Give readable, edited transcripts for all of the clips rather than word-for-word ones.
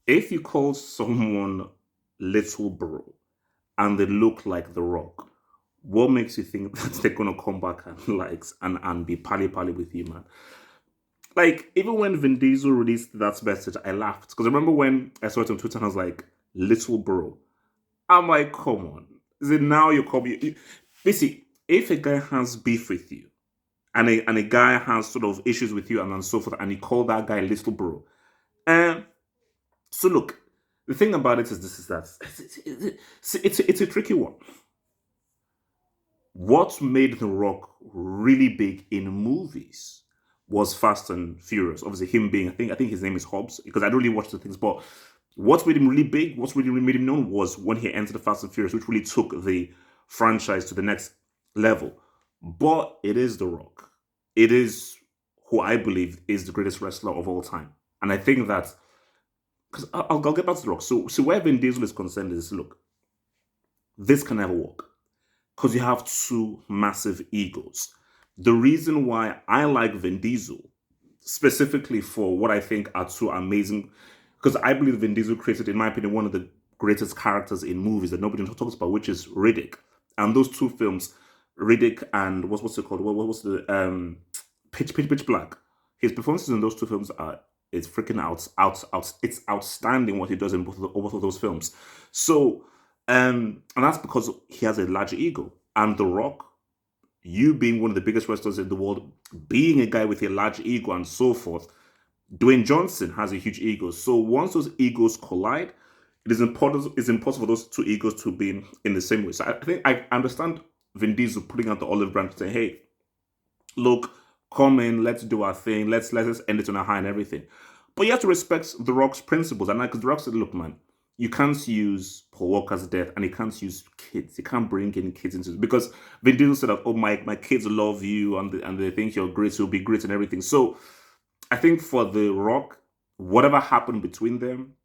if you call someone little bro and they look like The Rock, what makes you think that they're gonna come back and and be pally pally with you, man? Like, even when Vin Diesel released that message, I laughed. Because I remember when I saw it on Twitter and I was like, little bro. I'm like, come on. Is it now you call me? Basically, if a guy has beef with you and a guy has sort of issues with you and so forth, and you call that guy little bro. Um, so look, the thing about it is this is that it's a tricky one. What made The Rock really big in movies was Fast and Furious. Obviously, him being I think his name is Hobbs because I don't really watch the things. But what made him really big, what's really made him known was when he entered the Fast and Furious, which really took the franchise to the next level. But it is The Rock. It is who I believe is the greatest wrestler of all time, and I think that because I'll get back to The Rock. So where Vin Diesel is concerned is look, this can never work because you have two massive egos. The reason why I like Vin Diesel, specifically for what I think are two amazing, because I believe Vin Diesel created, in my opinion, one of the greatest characters in movies that nobody talks about, which is Riddick. And those two films, Riddick and what's it called? What's the Pitch Black? His performances in those two films are it's freaking out. It's outstanding what he does in both of those films. So, and that's because he has a large ego. And The Rock, you being one of the biggest wrestlers in the world, being a guy with a large ego and so forth, Dwayne Johnson has a huge ego. So once those egos collide, it is important. It's impossible for those two egos to be in the same way. So I think I understand Vin Diesel putting out the olive branch to say, "Hey, look, come in, let's do our thing, let's end it on a high and everything." But you have to respect The Rock's principles, and because The Rock said, "Look, man, you can't use Paul Walker's death, and you can't use kids. You can't bring in kids into it because Vin Diesel said that, oh my kids love you and they think you're great, so you'll be great and everything." So I think for The Rock, whatever happened between them,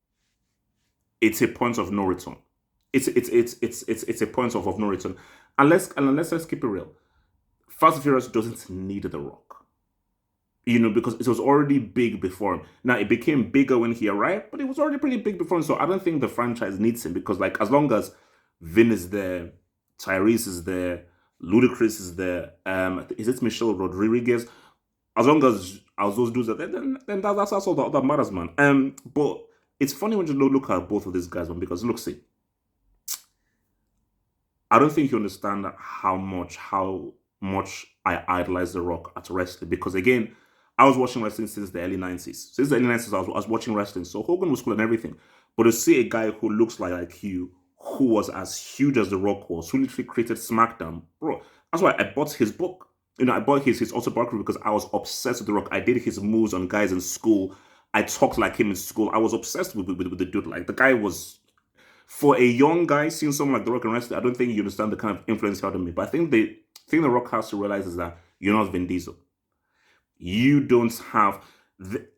it's a point of no return. It's a point of no return. Let's keep it real. Fast and Furious doesn't need The Rock. Because it was already big before him. Now it became bigger when he arrived, but it was already pretty big before him. So I don't think the franchise needs him because, like, as long as Vin is there, Tyrese is there, Ludacris is there, is it Michelle Rodriguez? As long as those dudes are there, then that's all that matters, man. But it's funny when you look at both of these guys, man, because look, see, I don't think you understand how much I idolize The Rock at wrestling because again, I was watching wrestling since the early 90s. Since the early 90s, I was watching wrestling. So Hogan was cool and everything. But to see a guy who looks like you, who was as huge as The Rock was, who literally created SmackDown, bro, that's why I bought his book. I bought his autobiography because I was obsessed with The Rock. I did his moves on guys in school. I talked like him in school. I was obsessed with the dude. Like, the guy was, for a young guy, seeing someone like The Rock and wrestling, I don't think you understand the kind of influence he had on me. But I think the thing The Rock has to realize is that you're not Vin Diesel. You don't have.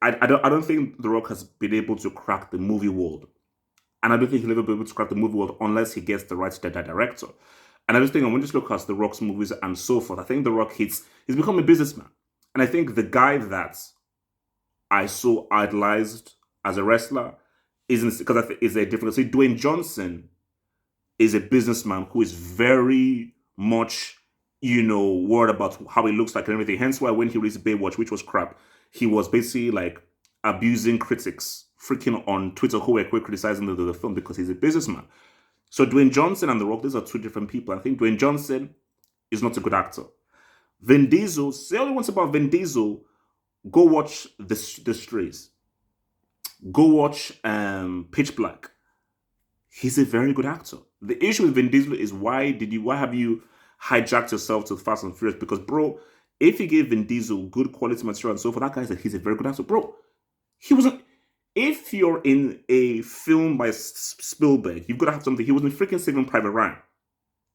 I don't think The Rock has been able to crack the movie world, and I don't think he'll ever be able to crack the movie world unless he gets the right director. And I just think when you just look at The Rock's movies and so forth, I think The Rock he's become a businessman, and I think the guy that I so idolized as a wrestler isn't because is a different. Say Dwayne Johnson is a businessman who is very much, worried about how he looks like and everything. Hence why when he released Baywatch, which was crap, he was basically like abusing critics, freaking on Twitter who were quick criticizing the film because he's a businessman. So Dwayne Johnson and The Rock, these are two different people. I think Dwayne Johnson is not a good actor. Vin Diesel, say all you want about Vin Diesel, go watch the Strays. Go watch Pitch Black. He's a very good actor. The issue with Vin Diesel is why have you hijacked yourself to Fast and Furious? Because, bro, if you gave Vin Diesel good quality material and so forth, that guy said he's a very good actor. Bro, he wasn't. If you're in a film by Spielberg, you've got to have something. He was in freaking Saving Private Ryan.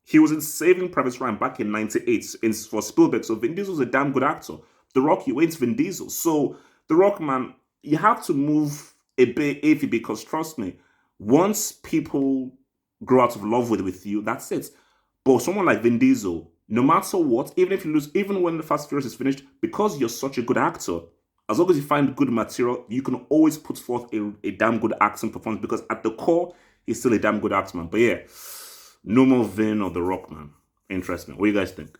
He was in Saving Private Ryan back in '98 for Spielberg. So Vin Diesel's a damn good actor. The Rock, you ain't Vin Diesel. So The Rock, man, you have to move a bit iffy because trust me, once people grow out of love with you, that's it. But someone like Vin Diesel, no matter what, even if you lose, even when the Fast and Furious is finished, because you're such a good actor, as long as you find good material, you can always put forth a damn good action performance, because at the core, he's still a damn good axeman. But yeah, no more Vin or The Rock, man. Interesting. What do you guys think?